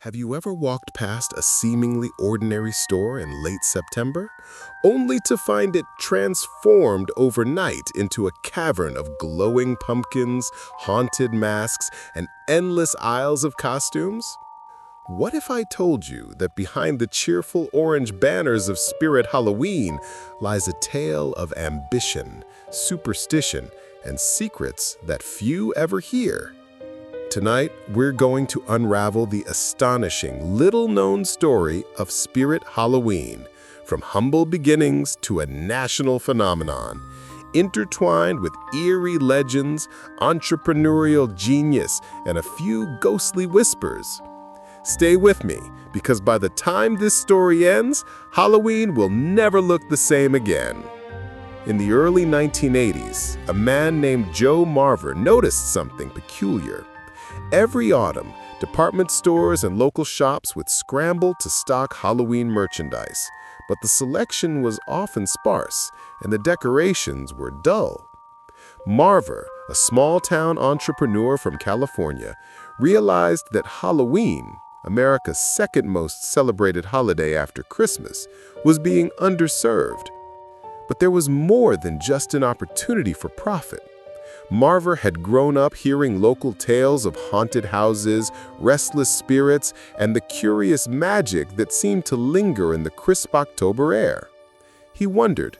Have you ever walked past a seemingly ordinary store in late September, only to find it transformed overnight into a cavern of glowing pumpkins, haunted masks, and endless aisles of costumes? What if I told you that behind the cheerful orange banners of Spirit Halloween lies a tale of ambition, superstition, and secrets that few ever hear? Tonight, we're going to unravel the astonishing, little-known story of Spirit Halloween, from humble beginnings to a national phenomenon, intertwined with eerie legends, entrepreneurial genius, and a few ghostly whispers. Stay with me, because by the time this story ends, Halloween will never look the same again. In the early 1980s, a man named Joe Marver noticed something peculiar. Every autumn, department stores and local shops would scramble to stock Halloween merchandise, but the selection was often sparse and the decorations were dull. Marver, a small-town entrepreneur from California, realized that Halloween, America's second most celebrated holiday after Christmas, was being underserved. But there was more than just an opportunity for profit. Marver had grown up hearing local tales of haunted houses, restless spirits, and the curious magic that seemed to linger in the crisp October air. He wondered,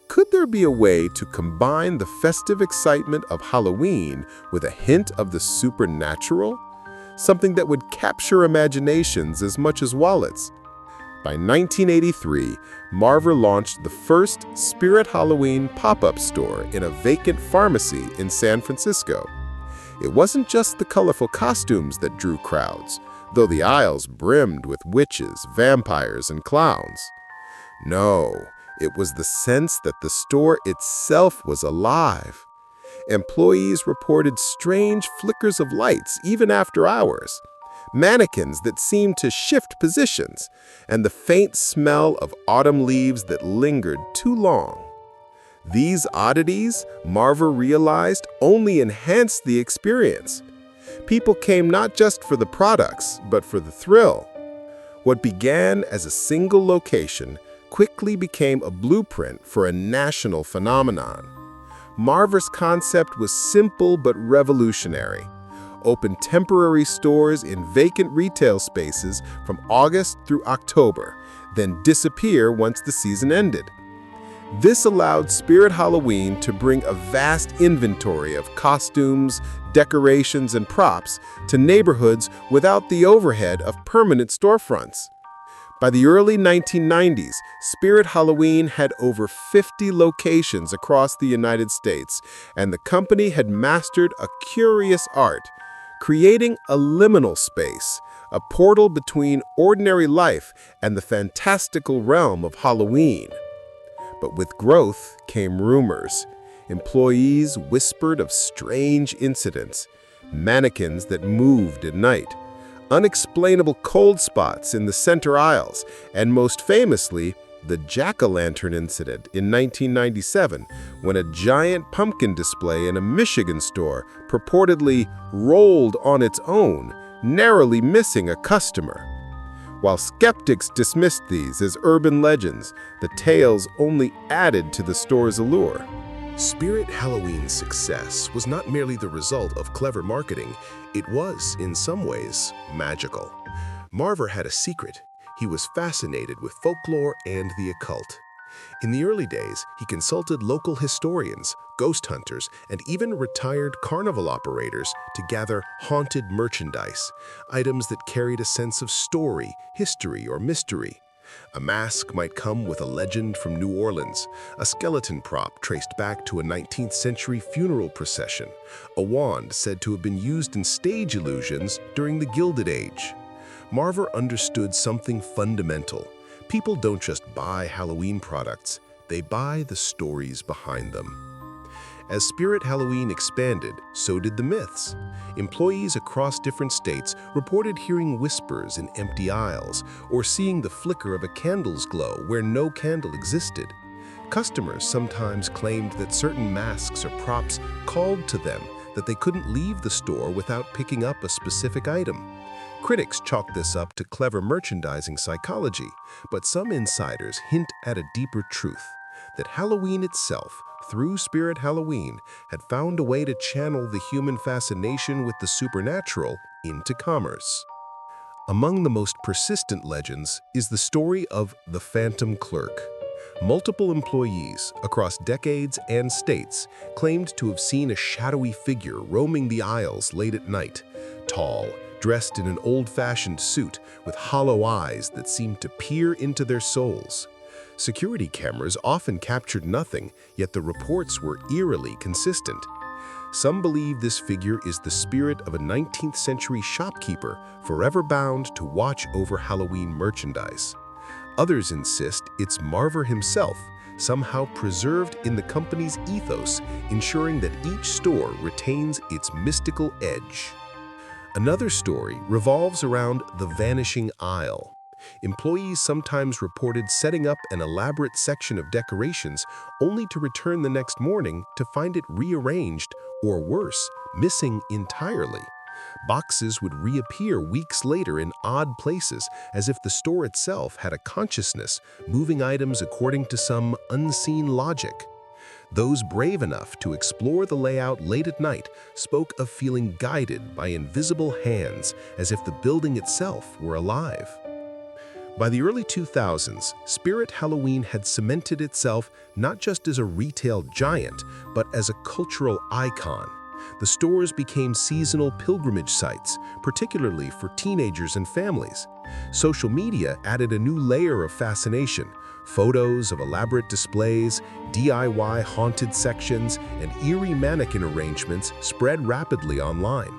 could there be a way to combine the festive excitement of Halloween with a hint of the supernatural? Something that would capture imaginations as much as wallets. By 1983, Marver launched the first Spirit Halloween pop-up store in a vacant pharmacy in San Francisco. It wasn't just the colorful costumes that drew crowds, though the aisles brimmed with witches, vampires, and clowns. No, it was the sense that the store itself was alive. Employees reported strange flickers of lights even after hours, mannequins that seemed to shift positions, and the faint smell of autumn leaves that lingered too long. These oddities, Marver realized, only enhanced the experience. People came not just for the products, but for the thrill. What began as a single location quickly became a blueprint for a national phenomenon. Marver's concept was simple but revolutionary. Open temporary stores in vacant retail spaces from August through October, then disappear once the season ended. This allowed Spirit Halloween to bring a vast inventory of costumes, decorations, and props to neighborhoods without the overhead of permanent storefronts. By the early 1990s, Spirit Halloween had over 50 locations across the United States, and the company had mastered a curious art, creating a liminal space, a portal between ordinary life and the fantastical realm of Halloween. But with growth came rumors. Employees whispered of strange incidents, mannequins that moved at night, unexplainable cold spots in the center aisles, and most famously, the jack-o'-lantern incident in 1997, when a giant pumpkin display in a Michigan store purportedly rolled on its own, narrowly missing a customer. While skeptics dismissed these as urban legends, the tales only added to the store's allure. Spirit Halloween's success was not merely the result of clever marketing, it was, in some ways, magical. Marver had a secret. He was fascinated with folklore and the occult. In the early days, he consulted local historians, ghost hunters, and even retired carnival operators to gather haunted merchandise, items that carried a sense of story, history, or mystery. A mask might come with a legend from New Orleans, a skeleton prop traced back to a 19th century funeral procession, a wand said to have been used in stage illusions during the Gilded Age. Marver understood something fundamental. People don't just buy Halloween products, they buy the stories behind them. As Spirit Halloween expanded, so did the myths. Employees across different states reported hearing whispers in empty aisles or seeing the flicker of a candle's glow where no candle existed. Customers sometimes claimed that certain masks or props called to them, that they couldn't leave the store without picking up a specific item. Critics chalk this up to clever merchandising psychology, but some insiders hint at a deeper truth, that Halloween itself, through Spirit Halloween, had found a way to channel the human fascination with the supernatural into commerce. Among the most persistent legends is the story of the Phantom Clerk. Multiple employees across decades and states claimed to have seen a shadowy figure roaming the aisles late at night, tall, dressed in an old-fashioned suit with hollow eyes that seemed to peer into their souls. Security cameras often captured nothing, yet the reports were eerily consistent. Some believe this figure is the spirit of a 19th century shopkeeper forever bound to watch over Halloween merchandise. Others insist it's Marver himself, somehow preserved in the company's ethos, ensuring that each store retains its mystical edge. Another story revolves around the vanishing aisle. Employees sometimes reported setting up an elaborate section of decorations only to return the next morning to find it rearranged, or worse, missing entirely. Boxes would reappear weeks later in odd places, as if the store itself had a consciousness, moving items according to some unseen logic. Those brave enough to explore the layout late at night spoke of feeling guided by invisible hands, as if the building itself were alive. By the early 2000s, Spirit Halloween had cemented itself not just as a retail giant, but as a cultural icon. The stores became seasonal pilgrimage sites, particularly for teenagers and families. Social media added a new layer of fascination. Photos of elaborate displays, DIY haunted sections, and eerie mannequin arrangements spread rapidly online.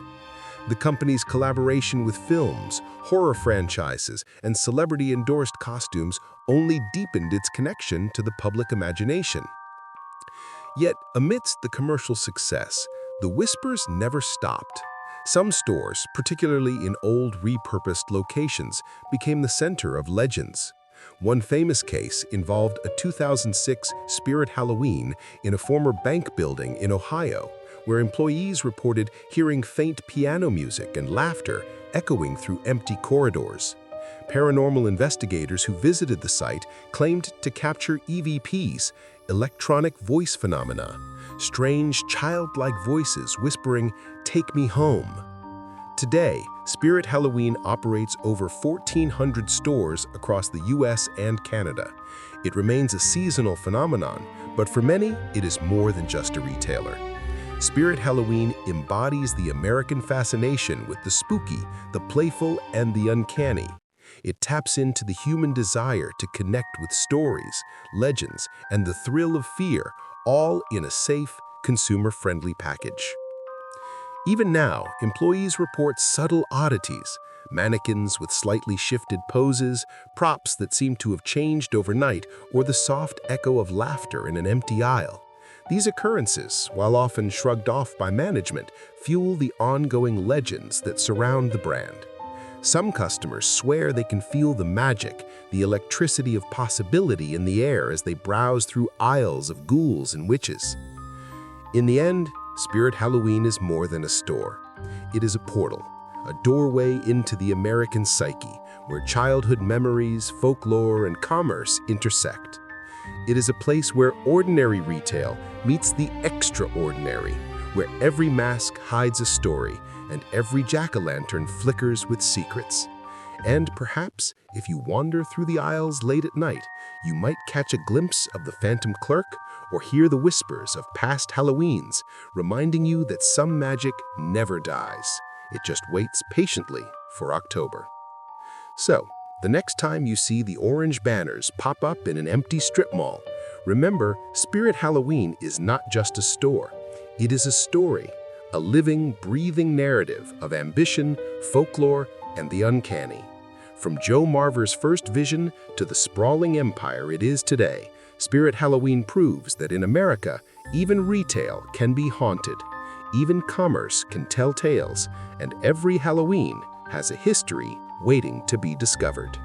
The company's collaboration with films, horror franchises, and celebrity-endorsed costumes only deepened its connection to the public imagination. Yet, amidst the commercial success, the whispers never stopped. Some stores, particularly in old repurposed locations, became the center of legends. One famous case involved a 2006 Spirit Halloween in a former bank building in Ohio, where employees reported hearing faint piano music and laughter echoing through empty corridors. Paranormal investigators who visited the site claimed to capture EVPs, electronic voice phenomena, strange childlike voices whispering, "Take me home." Today, Spirit Halloween operates over 1,400 stores across the US and Canada. It remains a seasonal phenomenon, but for many, it is more than just a retailer. Spirit Halloween embodies the American fascination with the spooky, the playful, and the uncanny. It taps into the human desire to connect with stories, legends, and the thrill of fear, all in a safe, consumer-friendly package. Even now, employees report subtle oddities, mannequins with slightly shifted poses, props that seem to have changed overnight, or the soft echo of laughter in an empty aisle. These occurrences, while often shrugged off by management, fuel the ongoing legends that surround the brand. Some customers swear they can feel the magic, the electricity of possibility in the air as they browse through aisles of ghouls and witches. In the end, Spirit Halloween is more than a store. It is a portal, a doorway into the American psyche, where childhood memories, folklore, and commerce intersect. It is a place where ordinary retail meets the extraordinary, where every mask hides a story and every jack-o'-lantern flickers with secrets. And perhaps, if you wander through the aisles late at night, you might catch a glimpse of the Phantom Clerk or hear the whispers of past Halloweens, reminding you that some magic never dies. It just waits patiently for October. So, the next time you see the orange banners pop up in an empty strip mall, remember, Spirit Halloween is not just a store. It is a story, a living, breathing narrative of ambition, folklore, and the uncanny. From Joe Marver's first vision to the sprawling empire it is today, Spirit Halloween proves that in America, even retail can be haunted, even commerce can tell tales, and every Halloween has a history waiting to be discovered.